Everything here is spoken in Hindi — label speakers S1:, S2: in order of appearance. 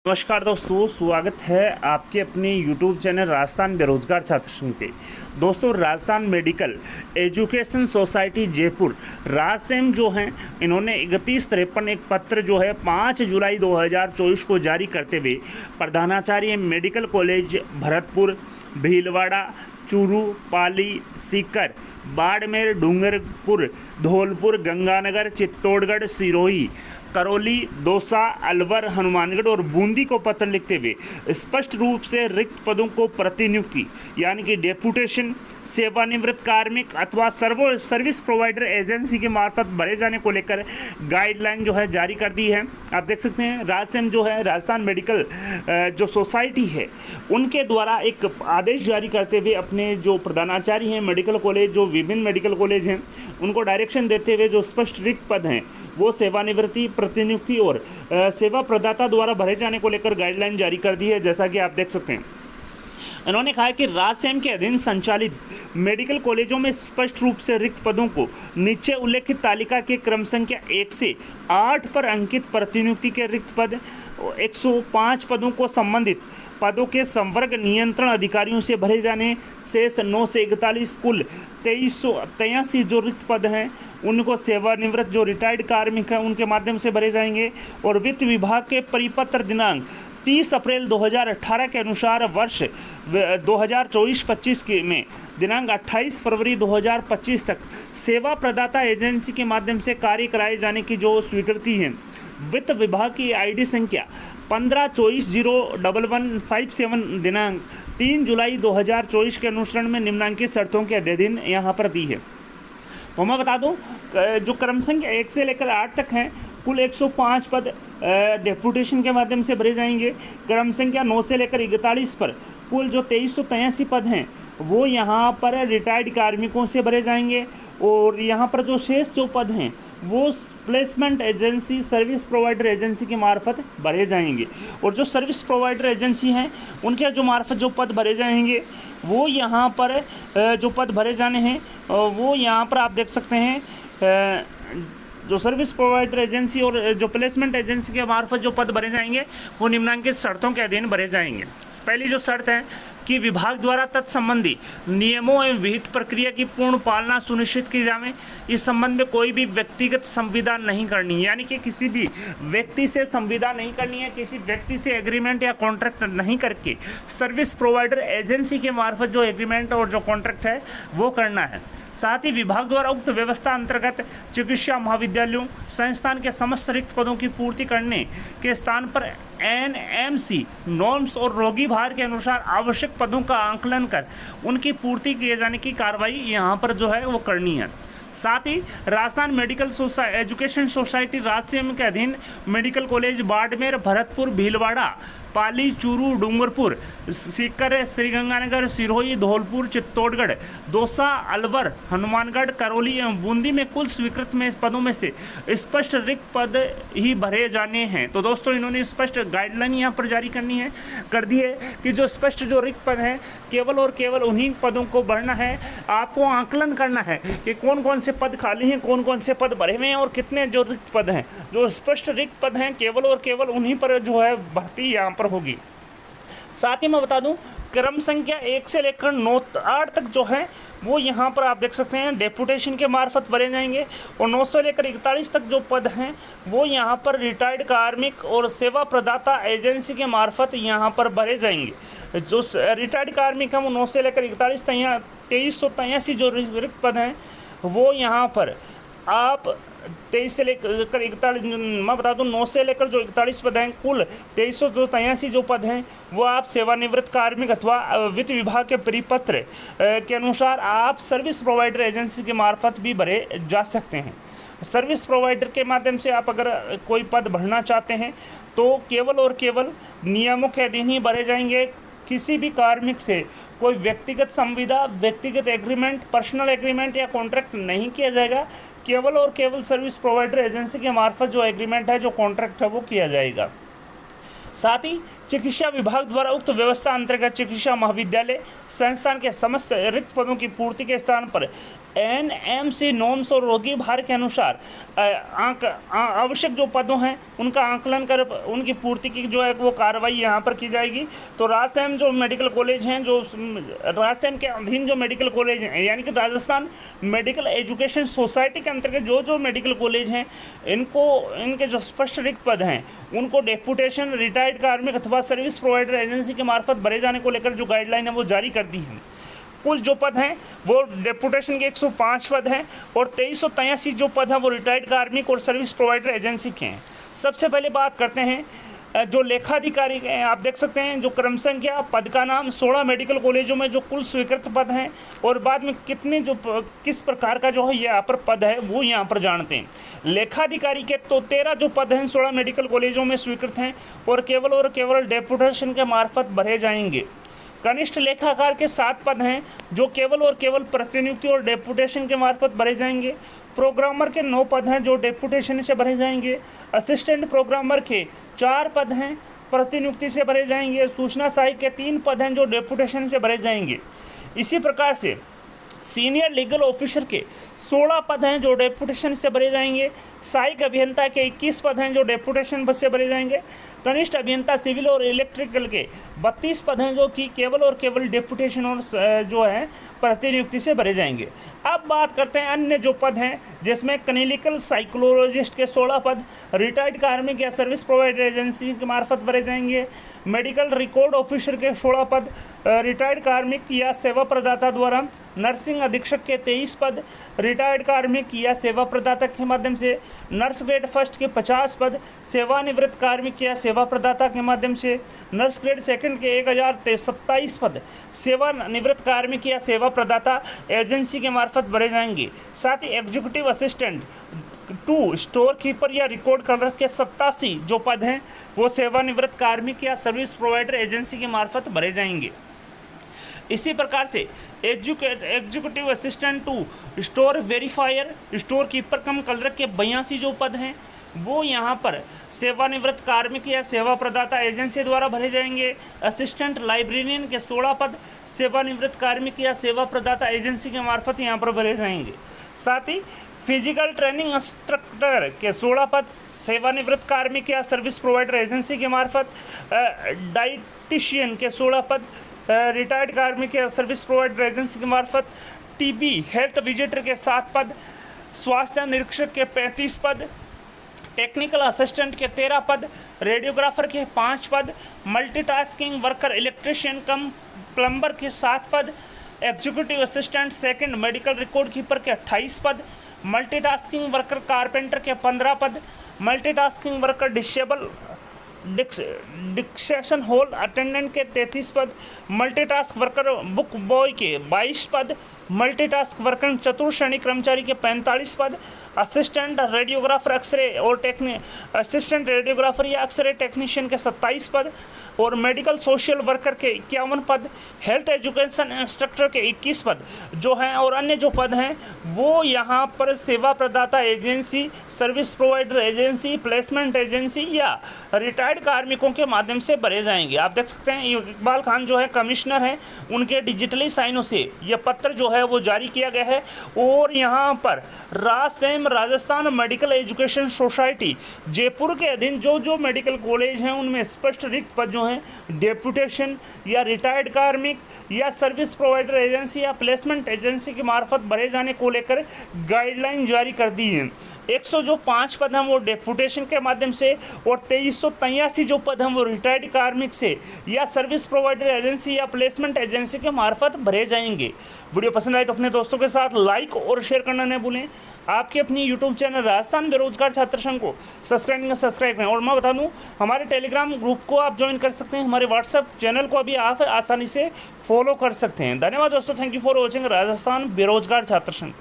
S1: नमस्कार दोस्तों, स्वागत है आपके अपने YouTube चैनल राजस्थान बेरोजगार छात्र संघ पे। दोस्तों, Rajasthan medical education society Jaipur राजसेम जो हैं, इन्होंने 3153 एक पत्र जो है 5 जुलाई 2024 को जारी करते हुए प्रधानाचार्य मेडिकल कॉलेज भरतपुर, भीलवाड़ा, चूरू, पाली, सीकर, बाड़मेर, डूंगरपुर, धौलपुर, गंगानगर, चित्तौड़गढ़, सिरोही, करौली, दौसा, अलवर, हनुमानगढ़ और बूंदी को पत्र लिखते हुए स्पष्ट रूप से रिक्त पदों को प्रतिनियुक्ति यानी कि डेपुटेशन, सेवानिवृत्त कार्मिक अथवा सर्विस प्रोवाइडर एजेंसी के मार्फत भरे जाने को लेकर गाइडलाइन जो है जारी कर दी है। आप देख सकते हैं, राजसेम जो है, राजस्थान मेडिकल जो सोसाइटी है, उनके द्वारा एक आदेश जारी करते हुए अपने जो प्रधानाचार्य हैं मेडिकल कॉलेज, जो विभिन्न मेडिकल कॉलेज हैं, उनको डायरेक्शन देते हुए जो स्पष्ट रिक्त पद हैं वो सेवानिवृत्ति, प्रतिनियुक्ति और सेवा प्रदाता द्वारा भरे जाने को लेकर गाइडलाइन जारी कर दी है। जैसा कि आप देख सकते हैं, इन्होंने कहा कि राजसेम के अधीन संचालित मेडिकल कॉलेजों में स्पष्ट रूप से रिक्त पदों को नीचे उल्लेखित तालिका के क्रम संख्या 1 से 8 पर अंकित प्रतिनियुक्ति के रिक्त पद 105 पदों को संबंधित पदों के संवर्ग नियंत्रण अधिकारियों से भरे जाने, शेष 9 से 41 कुल 2383 जो रिक्त पद हैं उनको सेवानिवृत्त जो रिटायर्ड कार्मिक हैं उनके माध्यम से भरे जाएंगे। और वित्त विभाग के परिपत्र दिनांक 30 अप्रैल 2018 के अनुसार वर्ष 2024-25 के में दिनांक 28 फरवरी 2025 तक सेवा प्रदाता एजेंसी के माध्यम से कार्य कराए जाने की जो स्वीकृति है, वित्त विभाग की आईडी संख्या 1524011157 दिनांक 3 जुलाई 2024 के अनुसरण में निम्नांकित शर्तों के अधीन यहाँ पर दी है। तो मैं बता दूं, जो क्रम संख्या 1 से लेकर 8 तक हैं, कुल 105 पद डेपुटेशन के माध्यम से भरे जाएंगे। क्रम संख्या 9 से लेकर 41 पर कुल जो 2383 पद हैं वो यहाँ पर रिटायर्ड कार्मिकों से भरे जाएंगे। और यहाँ पर जो शेष जो पद हैं वो placement agency, service provider agency के मार्फत भरे जाएंगे। और जो सर्विस प्रोवाइडर एजेंसी हैं उनके जो मार्फत जो पद भरे जाएंगे वो यहाँ पर जो पद भरे जाने हैं वो यहाँ पर आप देख सकते हैं, जो सर्विस प्रोवाइडर एजेंसी और जो प्लेसमेंट एजेंसी के मार्फत जो पद भरे जाएंगे वो निम्नांकित शर्तों के अधीन भरे जाएंगे। पहली जो शर्त है कि विभाग द्वारा तत्संबंधी नियमों एवं विहित प्रक्रिया की पूर्ण पालना सुनिश्चित की जाए। इस संबंध में कोई भी व्यक्तिगत संविदा नहीं करनी, यानी कि किसी भी व्यक्ति से संविदा नहीं करनी है, किसी व्यक्ति से एग्रीमेंट या कॉन्ट्रैक्ट नहीं करके सर्विस प्रोवाइडर एजेंसी के मार्फत जो एग्रीमेंट और जो कॉन्ट्रैक्ट है वो करना है। साथ ही विभाग द्वारा उक्त व्यवस्था अंतर्गत चिकित्सा महाविद्यालयों संस्थान के समस्त रिक्त पदों की पूर्ति करने के स्थान पर NMC नॉर्म्स और रोगी भार के अनुसार आवश्यक पदों का आंकलन कर उनकी पूर्ति किए जाने की कार्रवाई यहाँ पर जो है वो करनी है। साथ ही राजस्थान मेडिकल एजुकेशन सोसाइटी राजसेम के अधीन मेडिकल कॉलेज बाड़मेर, भरतपुर, भीलवाड़ा, पाली, चूरू, डूंगरपुर, सीकर, श्रीगंगानगर, सिरोही, धौलपुर, चित्तौड़गढ़, दौसा, अलवर, हनुमानगढ़, करौली एवं बूंदी में कुल स्वीकृत में पदों में से स्पष्ट रिक्त पद ही भरे जाने हैं। तो दोस्तों, इन्होंने स्पष्ट गाइडलाइन यहाँ पर जारी कर दी है कि जो स्पष्ट जो रिक्त पद हैं केवल और केवल उन्हीं पदों को भरना है। आपको आंकलन करना है कि कौन कौन से पद खाली हैं, कौन कौन से पद भरे हुए हैं और कितने जो रिक्त पद हैं। जो स्पष्ट रिक्त पद हैं केवल और केवल उन्हीं पर जो है भर्ती यहाँ पर होगी। साथ ही मैं बता दूं, क्रम संख्या 1 से लेकर 8 तक जो है वो यहाँ पर आप देख सकते हैं डेपुटेशन के मार्फत भरे जाएंगे। और 9 से लेकर 41 तक जो पद हैं वो यहाँ पर रिटायर्ड कार्मिक और सेवा प्रदाता एजेंसी के मार्फत यहाँ पर भरे जाएंगे। जो रिटायर्ड कार्मिक हैं वो 9 से लेकर 41 2383 जो रिक्त पद हैं वो यहाँ पर आप 23 से लेकर 41, मैं बता दूं 9 से लेकर जो 41 पद हैं, कुल 2383 जो पद हैं वो आप सेवानिवृत्त कार्मिक अथवा वित्त विभाग के परिपत्र के अनुसार आप सर्विस प्रोवाइडर एजेंसी के मार्फत भी भरे जा सकते हैं। सर्विस प्रोवाइडर के माध्यम से आप अगर कोई पद भरना चाहते हैं तो केवल और केवल नियमों के अधीन ही भरे जाएंगे। किसी भी कार्मिक से कोई व्यक्तिगत संविदा, व्यक्तिगत एग्रीमेंट, पर्सनल एग्रीमेंट या कॉन्ट्रैक्ट नहीं किया जाएगा। केवल और केवल सर्विस प्रोवाइडर एजेंसी के मार्फत जो एग्रीमेंट है, जो कॉन्ट्रैक्ट है वो किया जाएगा। साथ ही चिकित्सा विभाग द्वारा उक्त व्यवस्था अंतर्गत चिकित्सा महाविद्यालय संस्थान के समस्त रिक्त पदों की पूर्ति के स्थान पर एनएमसी नॉर्म्स और रोगी भार के अनुसार आवश्यक जो पदों हैं उनका आंकलन कर उनकी पूर्ति की जो है वो कार्रवाई यहाँ पर की जाएगी। तो राजसैम जो मेडिकल कॉलेज हैं, जो राजसैम के अधीन जो मेडिकल कॉलेज हैं, यानी कि राजस्थान मेडिकल एजुकेशन सोसाइटी के अंतर्गत जो मेडिकल कॉलेज हैं, इनके जो स्पष्ट रिक्त पद हैं उनको डेपुटेशन, रिटायर्ड कार्मिक अथवा सर्विस प्रोवाइडर एजेंसी के मार्फत भरे जाने को लेकर जो गाइडलाइन है वो जारी कर दी है। कुल जो पद हैं वो डेपुटेशन के 105 पद हैं और 2383 जो पद हैं वो रिटायर्ड कार्मिक और सर्विस प्रोवाइडर एजेंसी के हैं। सबसे पहले बात करते हैं जो लेखाधिकारी हैं। आप देख सकते हैं जो क्रम संख्या, पद का नाम, 16 मेडिकल कॉलेजों में जो कुल स्वीकृत पद हैं और बाद में किस प्रकार का जो है यहाँ पर पद है वो यहाँ पर जानते हैं। लेखाधिकारी के तो 13 जो पद हैं 16 मेडिकल कॉलेजों में स्वीकृत हैं और केवल डेपुटेशन के मार्फत भरे जाएंगे। कनिष्ठ लेखाकार के 7 पद हैं जो केवल प्रतिनियुक्ति और डेपुटेशन के मार्फत भरे जाएंगे। प्रोग्रामर के 9 पद हैं जो डेपुटेशन से भरे जाएंगे। असिस्टेंट प्रोग्रामर के 4 पद हैं प्रतिनियुक्ति से भरे जाएंगे। सूचना सहायक के 3 पद हैं जो डेपुटेशन से भरे जाएंगे। इसी प्रकार से सीनियर लीगल ऑफिसर के 16 पद हैं जो डेपुटेशन से भरे जाएंगे। सहायक अभियंता के 21 पद हैं जो डेपुटेशन से भरे जाएंगे। कनिष्ठ अभियंता सिविल और इलेक्ट्रिकल के 32 पद हैं जो कि केवल डेपुटेशन और जो है प्रतिनियुक्ति से भरे जाएंगे। अब बात करते हैं अन्य जो पद हैं, जिसमें क्लिनिकल साइकोलॉजिस्ट के 16 पद रिटायर्ड कार्मिक या सर्विस प्रोवाइडर एजेंसी के मार्फत भरे जाएंगे। मेडिकल रिकॉर्ड ऑफिसर के 16 पद रिटायर्ड कार्मिक या सेवा प्रदाता द्वारा। नर्सिंग अधीक्षक के 23 पद रिटायर्ड कार्मिक या सेवा प्रदाता के माध्यम से। नर्स ग्रेड फर्स्ट के 50 पद सेवानिवृत्त कार्मिक या सेवा प्रदाता के माध्यम से। नर्स ग्रेड सेकंड के 1027 पद सेवानिवृत्त कार्मिक या सेवा प्रदाता एजेंसी के मार्फत भरे जाएंगे। साथ ही एग्जीक्यूटिव असिस्टेंट 2 स्टोर कीपर या रिकॉर्ड क्लर्क के 87 जो पद हैं वो सेवानिवृत्त कार्मिक या सर्विस प्रोवाइडर एजेंसी के मार्फत भरे जाएंगे। इसी प्रकार से executive assistant 2 store verifier, store keeper cum clerk के 82 जो पद हैं वो यहाँ पर सेवानिवृत्त कार्मिक या सेवा प्रदाता एजेंसी द्वारा भरे जाएंगे। असिस्टेंट लाइब्रेरियन के 16 पद सेवानिवृत्त कार्मिक या सेवा प्रदाता एजेंसी के मार्फत यहाँ पर भरे जाएंगे। साथ ही फिजिकल ट्रेनिंग इंस्ट्रक्टर के 16 पद सेवानिवृत्त कार्मिक या सर्विस प्रोवाइडर एजेंसी के मार्फत। डाइटिशियन के 16 पद रिटायर्ड कार्मिक या सर्विस प्रोवाइडर एजेंसी के मार्फत। टीबी हेल्थ विजिटर के 7 पद, स्वास्थ्य निरीक्षक के 35 पद, टेक्निकल असिस्टेंट के 13 पद, रेडियोग्राफर के 5 पद, multitasking worker electrician cum plumber के 7 पद, executive assistant second medical record keeper के 28 पद, मल्टीटास्किंग वर्कर कारपेंटर के 15 पद, multitasking worker disable dissection hall attendant के 33 पद, मल्टीटास्क वर्कर बुक बॉय के 22 पद, मल्टीटास्क वर्कर चतुर्श्रेणी कर्मचारी के 45 पद, असिस्टेंट रेडियोग्राफर एक्सरे और असिस्टेंट रेडियोग्राफर या एक्सरे टेक्नीशियन के 27 पद और मेडिकल सोशल वर्कर के 51 पद, हेल्थ एजुकेशन इंस्ट्रक्टर के 21 पद जो हैं और अन्य जो पद हैं वो यहाँ पर सेवा प्रदाता agency, service provider agency, placement agency या रिटायर्ड कार्मिकों के माध्यम से भरे जाएंगे। आप देख सकते हैं इकबाल खान जो है कमिश्नर हैं, उनके डिजिटली साइनों से यह पत्र जो है वो जारी किया गया है। और यहाँ पर Rajasthan medical education society Jaipur के अधीन जो मेडिकल कॉलेज हैं उनमें स्पष्ट रिक्त पद जो हैं डेपुटेशन या रिटायर्ड कार्मिक या सर्विस प्रोवाइडर एजेंसी या प्लेसमेंट एजेंसी के मार्फत भरे जाने को लेकर गाइडलाइन जारी कर दी है। 105 पद हैं वो डेपुटेशन के माध्यम से और 2383 जो पद हैं वो रिटायर्ड कार्मिक से या सर्विस प्रोवाइडर एजेंसी या प्लेसमेंट एजेंसी के मार्फत भरे जाएंगे। वीडियो पसंद आए तो अपने दोस्तों के साथ लाइक और शेयर करना न भूलें। आपके अपनी यूट्यूब चैनल राजस्थान बेरोजगार छात्र संघ को सब्सक्राइब करें। और मैं बता दूं हमारे टेलीग्राम ग्रुप को आप ज्वाइन कर सकते हैं, हमारे व्हाट्सएप चैनल को अभी आप आसानी से फॉलो कर सकते हैं। धन्यवाद दोस्तों, thank you for watching Rajasthan बेरोजगार छात्र संघ।